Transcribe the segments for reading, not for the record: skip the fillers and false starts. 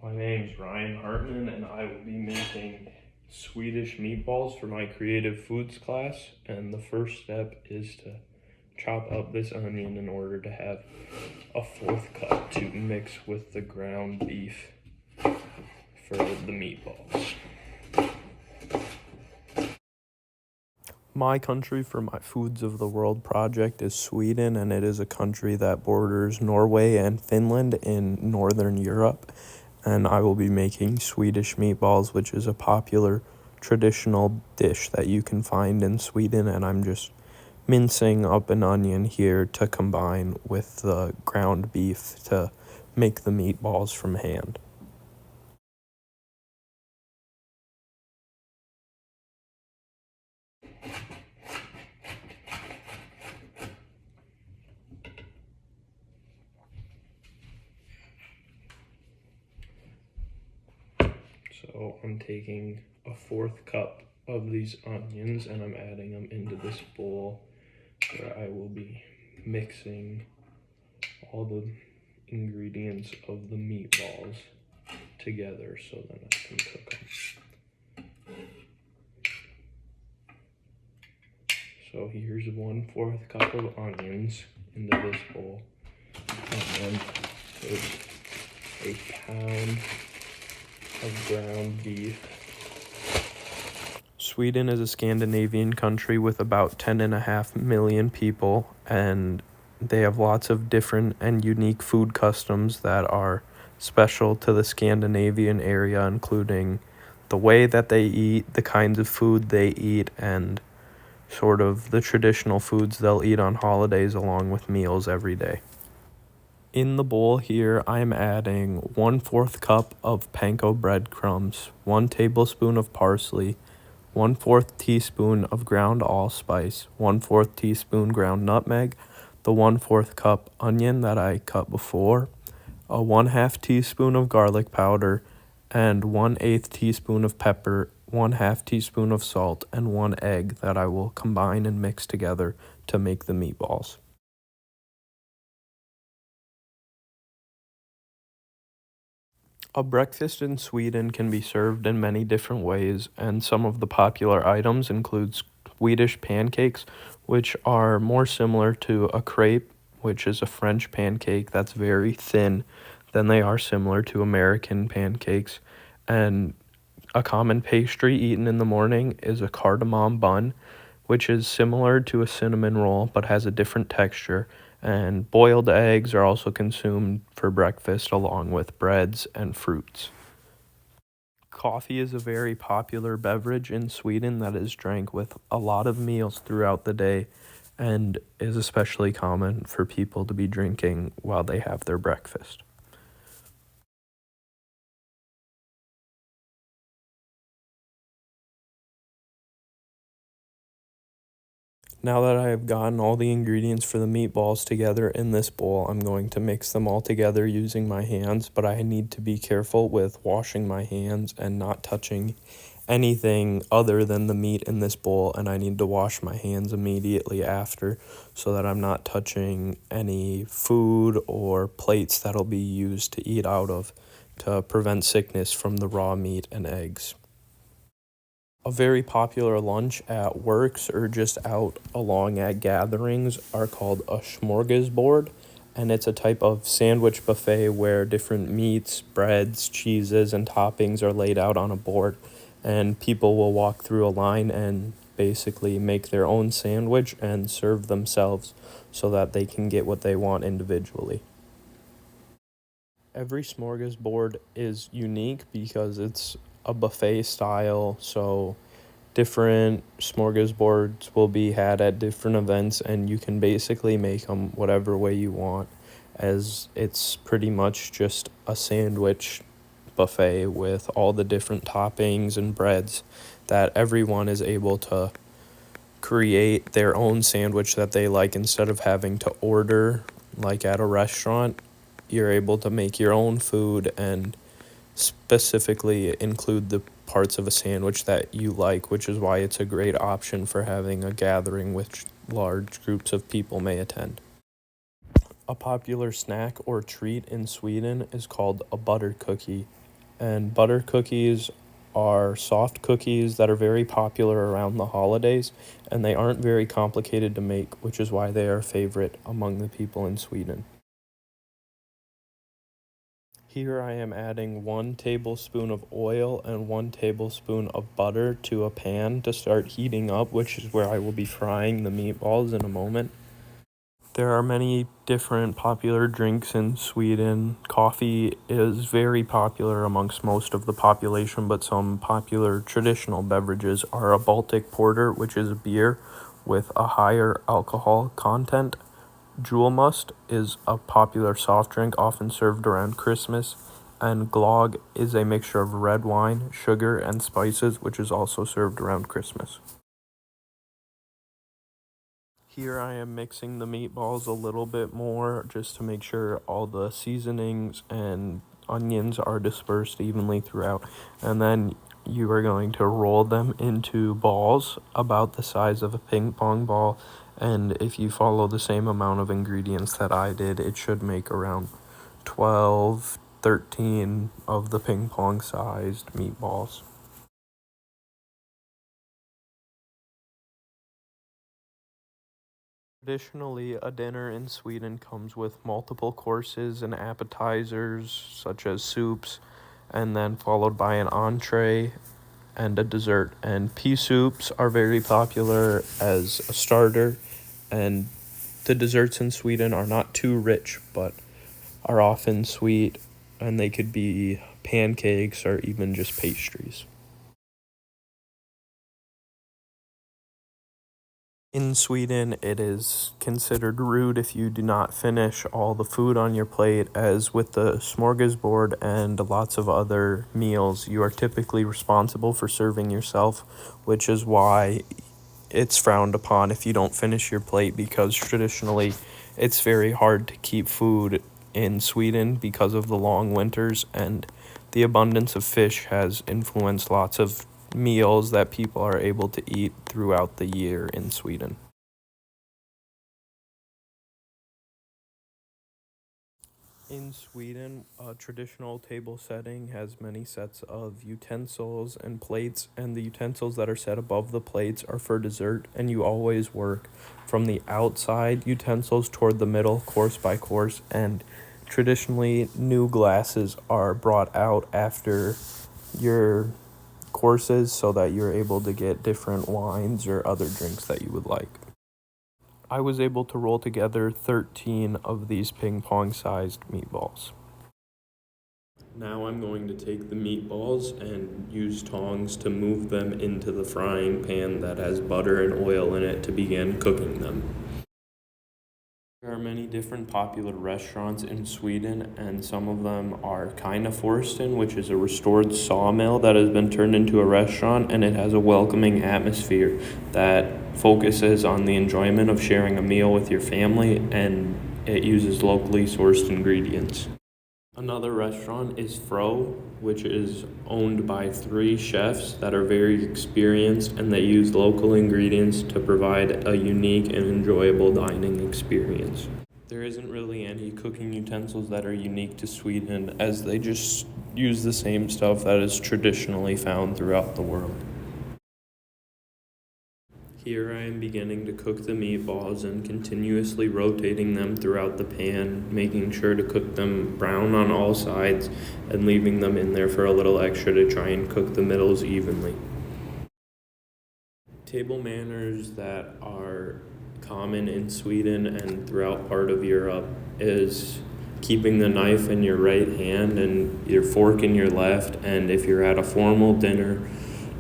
My name's Ryan Hartman, and I will be making Swedish meatballs for my creative foods class. And the first step is to chop up this onion in order to have a fourth cup to mix with the ground beef for the meatballs. My country for my Foods of the World project is Sweden, and it is a country that borders Norway and Finland in Northern Europe. And I will be making Swedish meatballs, which is a popular traditional dish that you can find in Sweden. And I'm just mincing up an onion here to combine with the ground beef to make the meatballs from hand. So I'm taking a fourth cup of these onions and I'm adding them into this bowl where I will be mixing all the ingredients of the meatballs together so then I can cook them. So here's 1/4 cup of onions into this bowl, and then take a pound of ground beef. Sweden is a Scandinavian country with about 10.5 million people, and they have lots of different and unique food customs that are special to the Scandinavian area, including the way that they eat, the kinds of food they eat, and sort of the traditional foods they'll eat on holidays along with meals every day. In the bowl here, I'm adding 1/4 cup of panko breadcrumbs, 1 tablespoon of parsley, 1/4 teaspoon of ground allspice, 1/4 teaspoon ground nutmeg, the 1/4 cup onion that I cut before, a 1/2 teaspoon of garlic powder, and 1/8 teaspoon of pepper, 1/2 teaspoon of salt, and 1 egg that I will combine and mix together to make the meatballs. A breakfast in Sweden can be served in many different ways, and some of the popular items include Swedish pancakes, which are more similar to a crepe, which is a French pancake that's very thin, than they are similar to American pancakes. And a common pastry eaten in the morning is a cardamom bun, which is similar to a cinnamon roll but has a different texture. And boiled eggs are also consumed for breakfast along with breads and fruits. Coffee is a very popular beverage in Sweden that is drank with a lot of meals throughout the day and is especially common for people to be drinking while they have their breakfast. Now that I have gotten all the ingredients for the meatballs together in this bowl, I'm going to mix them all together using my hands, but I need to be careful with washing my hands and not touching anything other than the meat in this bowl, and I need to wash my hands immediately after so that I'm not touching any food or plates that'll be used to eat out of to prevent sickness from the raw meat and eggs. A very popular lunch at works or just out along at gatherings are called a smorgasbord, and it's a type of sandwich buffet where different meats, breads, cheeses, and toppings are laid out on a board, and people will walk through a line and basically make their own sandwich and serve themselves so that they can get what they want individually. Every smorgasbord is unique because it's a buffet style, so different smorgasbords will be had at different events, and you can basically make them whatever way you want, as it's pretty much just a sandwich buffet with all the different toppings and breads that everyone is able to create their own sandwich that they like instead of having to order like at a restaurant. You're able to make your own food and specifically include the parts of a sandwich that you like, which is why it's a great option for having a gathering which large groups of people may attend. A popular snack or treat in Sweden is called a butter cookie, And butter cookies are soft cookies that are very popular around the holidays, and they aren't very complicated to make, which is why they are a favorite among the people in Sweden. Here I am adding 1 tablespoon of oil and 1 tablespoon of butter to a pan to start heating up, which is where I will be frying the meatballs in a moment. There are many different popular drinks in Sweden. Coffee is very popular amongst most of the population, but some popular traditional beverages are a Baltic Porter, which is a beer with a higher alcohol content. Julmust is a popular soft drink often served around Christmas, and glögg is a mixture of red wine, sugar, and spices, which is also served around Christmas. Here I am mixing the meatballs a little bit more just to make sure all the seasonings and onions are dispersed evenly throughout. And then you are going to roll them into balls about the size of a ping pong ball. And if you follow the same amount of ingredients that I did, it should make around 12, 13 of the ping pong sized meatballs. Traditionally, a dinner in Sweden comes with multiple courses and appetizers, such as soups, and then followed by an entree and a dessert. And pea soups are very popular as a starter, and the desserts in Sweden are not too rich, but are often sweet, and they could be pancakes or even just pastries. In Sweden, it is considered rude if you do not finish all the food on your plate, as with the smorgasbord and lots of other meals, you are typically responsible for serving yourself, which is why it's frowned upon if you don't finish your plate, because traditionally it's very hard to keep food in Sweden because of the long winters, and the abundance of fish has influenced lots of meals that people are able to eat throughout the year in Sweden. In Sweden, a traditional table setting has many sets of utensils and plates, and the utensils that are set above the plates are for dessert, and you always work from the outside utensils toward the middle, course by course, and traditionally new glasses are brought out after your courses so that you're able to get different wines or other drinks that you would like. I was able to roll together 13 of these ping pong sized meatballs. Now I'm going to take the meatballs and use tongs to move them into the frying pan that has butter and oil in it to begin cooking them. There are many different popular restaurants in Sweden, and some of them are Forsten, which is a restored sawmill that has been turned into a restaurant, and it has a welcoming atmosphere that focuses on the enjoyment of sharing a meal with your family, and it uses locally sourced ingredients. Another restaurant is Fro, which is owned by 3 chefs that are very experienced, and they use local ingredients to provide a unique and enjoyable dining experience. There isn't really any cooking utensils that are unique to Sweden, as they just use the same stuff that is traditionally found throughout the world. Here I am beginning to cook the meatballs and continuously rotating them throughout the pan, making sure to cook them brown on all sides and leaving them in there for a little extra to try and cook the middles evenly. Table manners that are common in Sweden and throughout part of Europe is keeping the knife in your right hand and your fork in your left, and if you're at a formal dinner,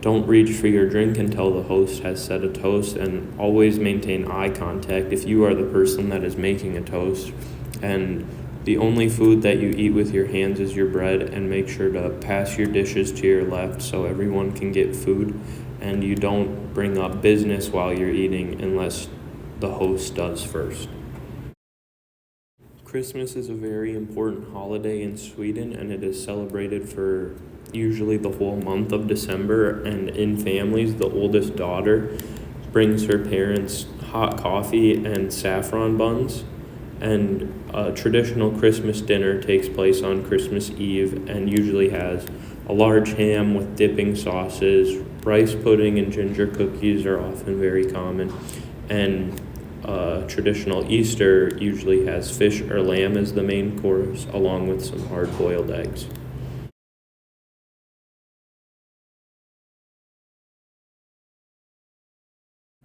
don't reach for your drink until the host has said a toast, and always maintain eye contact if you are the person that is making a toast. And the only food that you eat with your hands is your bread, and make sure to pass your dishes to your left so everyone can get food, and you don't bring up business while you're eating unless the host does first. Christmas is a very important holiday in Sweden, and it is celebrated for usually the whole month of December, and in families, the oldest daughter brings her parents hot coffee and saffron buns, And a traditional Christmas dinner takes place on Christmas Eve and usually has a large ham with dipping sauces. Rice pudding and ginger cookies are often very common. And traditional Easter usually has fish or lamb as the main course, along with some hard-boiled eggs.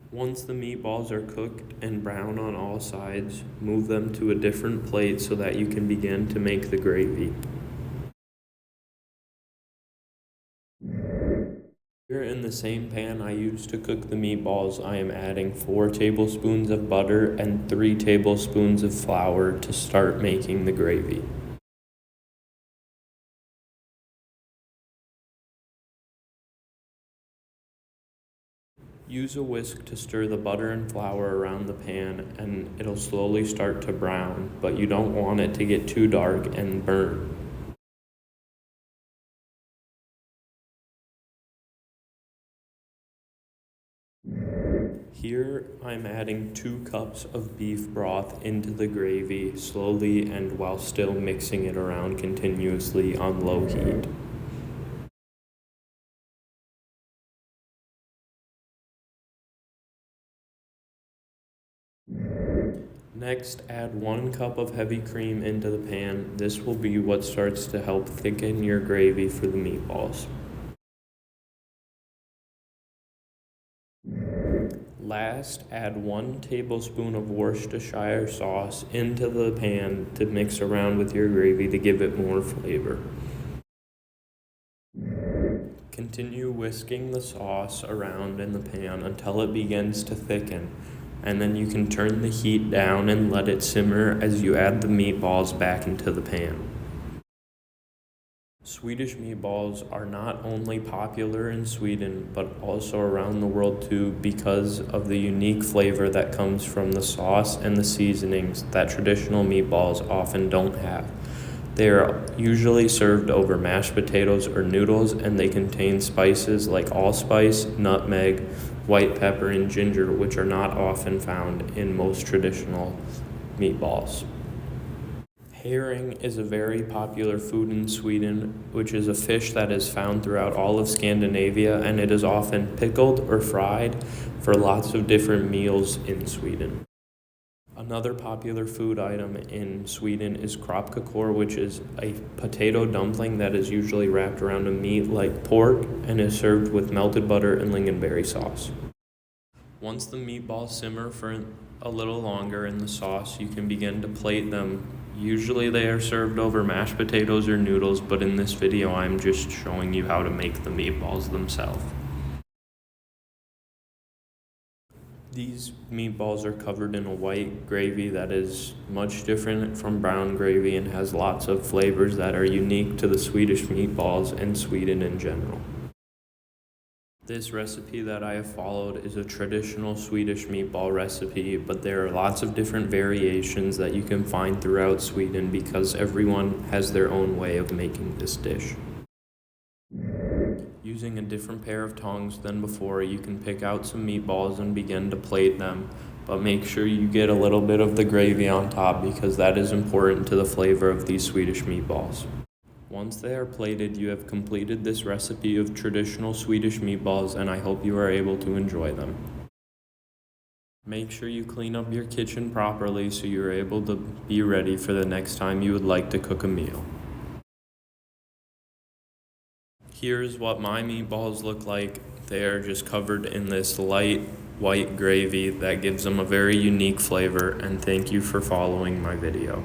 Once the meatballs are cooked and brown on all sides, move them to a different plate so that you can begin to make the gravy. Here in the same pan I used to cook the meatballs, I am adding 4 tablespoons of butter and 3 tablespoons of flour to start making the gravy. Use a whisk to stir the butter and flour around the pan and it'll slowly start to brown, but you don't want it to get too dark and burn. Here I'm adding 2 cups of beef broth into the gravy slowly and while still mixing it around continuously on low heat. Next, add 1 cup of heavy cream into the pan. This will be what starts to help thicken your gravy for the meatballs. Last, add 1 tablespoon of Worcestershire sauce into the pan to mix around with your gravy to give it more flavor. Continue whisking the sauce around in the pan until it begins to thicken, and then you can turn the heat down and let it simmer as you add the meatballs back into the pan. Swedish meatballs are not only popular in Sweden, but also around the world too because of the unique flavor that comes from the sauce and the seasonings that traditional meatballs often don't have. They are usually served over mashed potatoes or noodles, and they contain spices like allspice, nutmeg, white pepper, and ginger, which are not often found in most traditional meatballs. Herring is a very popular food in Sweden, which is a fish that is found throughout all of Scandinavia, and it is often pickled or fried for lots of different meals in Sweden. Another popular food item in Sweden is krapkakor, which is a potato dumpling that is usually wrapped around a meat like pork and is served with melted butter and lingonberry sauce. Once the meatballs simmer for a little longer in the sauce, you can begin to plate them. Usually they are served over mashed potatoes or noodles, but in this video I'm just showing you how to make the meatballs themselves. These meatballs are covered in a white gravy that is much different from brown gravy and has lots of flavors that are unique to the Swedish meatballs and Sweden in general. This recipe that I have followed is a traditional Swedish meatball recipe, but there are lots of different variations that you can find throughout Sweden because everyone has their own way of making this dish. Using a different pair of tongs than before, you can pick out some meatballs and begin to plate them, but make sure you get a little bit of the gravy on top because that is important to the flavor of these Swedish meatballs. Once they are plated, you have completed this recipe of traditional Swedish meatballs, and I hope you are able to enjoy them. Make sure you clean up your kitchen properly so you are able to be ready for the next time you would like to cook a meal. Here's what my meatballs look like. They are just covered in this light white gravy that gives them a very unique flavor, and thank you for following my video.